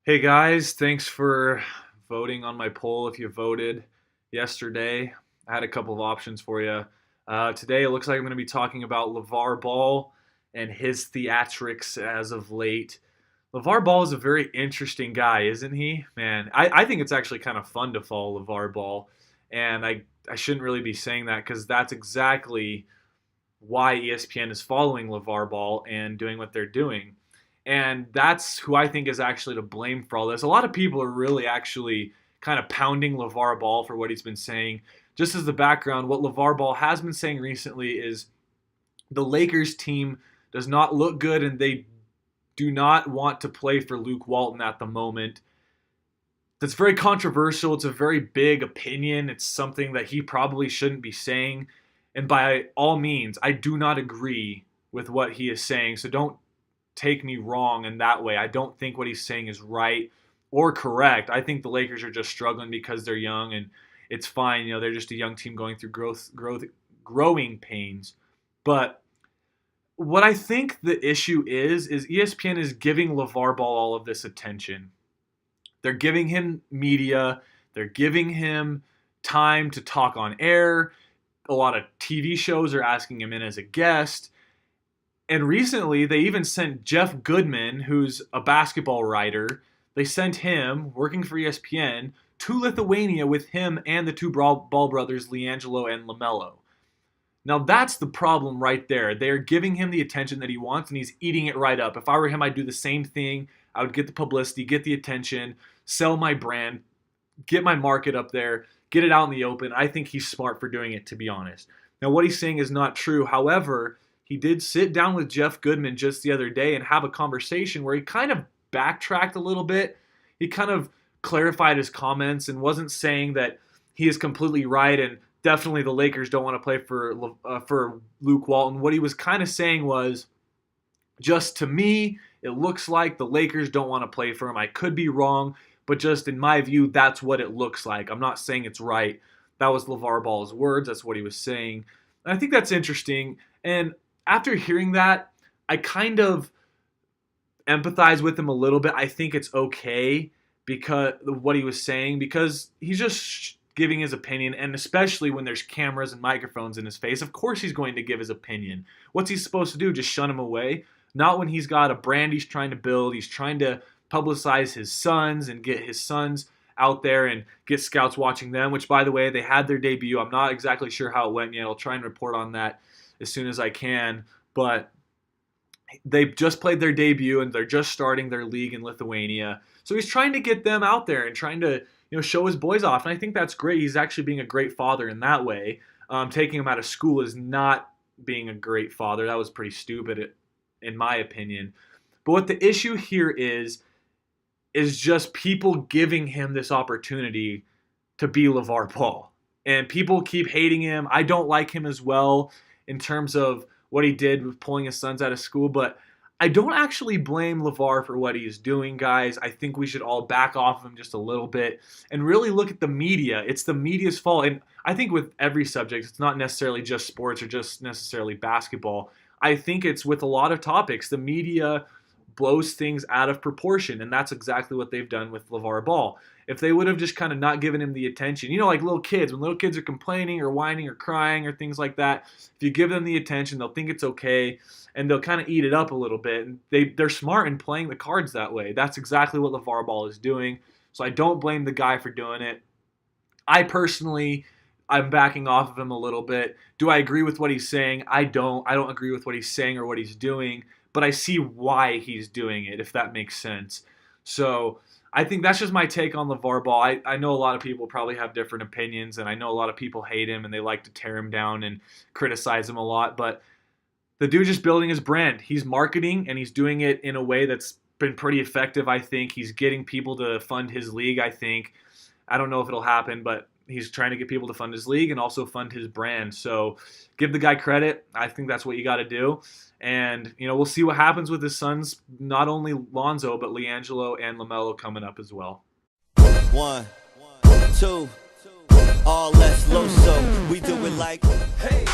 Hey guys, thanks for voting on my poll. If you voted yesterday, I had a couple of options for you. Today, it looks like I'm going to be talking about Lavar Ball and his theatrics as of late. Lavar Ball is a very interesting guy, isn't he? Man, I think it's actually kind of fun to follow Lavar Ball, and I shouldn't really be saying that because that's exactly why ESPN is following Lavar Ball and doing what they're doing. And that's who I think is actually to blame for all this. A lot of people are really actually kind of pounding Lavar Ball for what he's been saying. Just as the background, what Lavar Ball has been saying recently is the Lakers team does not look good and they do not want to play for Luke Walton at the moment. That's very controversial. It's a very big opinion. It's something that he probably shouldn't be saying. And by all means, I do not agree with what he is saying. So don't take me wrong in that way. I don't think what he's saying is right or correct. I think the Lakers are just struggling because they're young and it's fine. You know, they're just a young team going through growing pains. But what I think the issue is ESPN is giving LeVar Ball all of this attention. They're giving him media. They're giving him time to talk on air. A lot of TV shows are asking him in as a guest. And recently, they even sent Jeff Goodman, who's a basketball writer, they sent him, working for ESPN, to Lithuania with him and the two Ball brothers, LiAngelo and LaMelo. Now, that's the problem right there. They're giving him the attention that he wants, and he's eating it right up. If I were him, I'd do the same thing. I would get the publicity, get the attention, sell my brand, get my market up there, get it out in the open. I think he's smart for doing it, to be honest. Now, what he's saying is not true. However, he did sit down with Jeff Goodman just the other day and have a conversation where he kind of backtracked a little bit. He kind of clarified his comments and wasn't saying that he is completely right and definitely the Lakers don't want to play for Luke Walton. What he was kind of saying was, just to me, it looks like the Lakers don't want to play for him. I could be wrong, but just in my view, that's what it looks like. I'm not saying it's right. That was LeVar Ball's words. That's what he was saying. And I think that's interesting. And after hearing that, I kind of empathize with him a little bit. I think it's okay because what he was saying, because he's just giving his opinion, and especially when there's cameras and microphones in his face, of course he's going to give his opinion. What's he supposed to do? Just shun him away? Not when he's got a brand he's trying to build. He's trying to publicize his sons and get his sons out there and get scouts watching them, which, by the way, they had their debut. I'm not exactly sure how it went yet. I'll try and report on that as soon as I can, but they just played their debut and they're just starting their league in Lithuania. So he's trying to get them out there and trying to, show his boys off. And I think that's great. He's actually being a great father in that way. Taking him out of school is not being a great father. That was pretty stupid, in my opinion. But what the issue here is just people giving him this opportunity to be LeVar Ball. And people keep hating him. I don't like him as well in terms of what he did with pulling his sons out of school, but I don't actually blame LeVar for what he's doing, guys. I think we should all back off of him just a little bit and really look at the media. It's the media's fault, and I think with every subject, it's not necessarily just sports or just necessarily basketball. I think it's with a lot of topics. The media blows things out of proportion, and that's exactly what they've done with LeVar Ball. If they would have just kind of not given him the attention, like little kids, when little kids are complaining or whining or crying or things like that, if you give them the attention, they'll think it's okay, and they'll kind of eat it up a little bit. And they're smart in playing the cards that way. That's exactly what LeVar Ball is doing. So I don't blame the guy for doing it. I'm backing off of him a little bit. Do I agree with what he's saying? I don't agree with what he's saying or what he's doing, but I see why he's doing it, if that makes sense. So I think that's just my take on LeVar Ball. I know a lot of people probably have different opinions, and I know a lot of people hate him and they like to tear him down and criticize him a lot, but the dude's just building his brand. He's marketing, and he's doing it in a way that's been pretty effective, I think. He's getting people to fund his league, I think. I don't know if it'll happen, but he's trying to get people to fund his league and also fund his brand. So give the guy credit. I think that's what you got to do. And, we'll see what happens with his sons, not only Lonzo, but LiAngelo and LaMelo coming up as well. 1, 2, all less low, so we do it like, hey.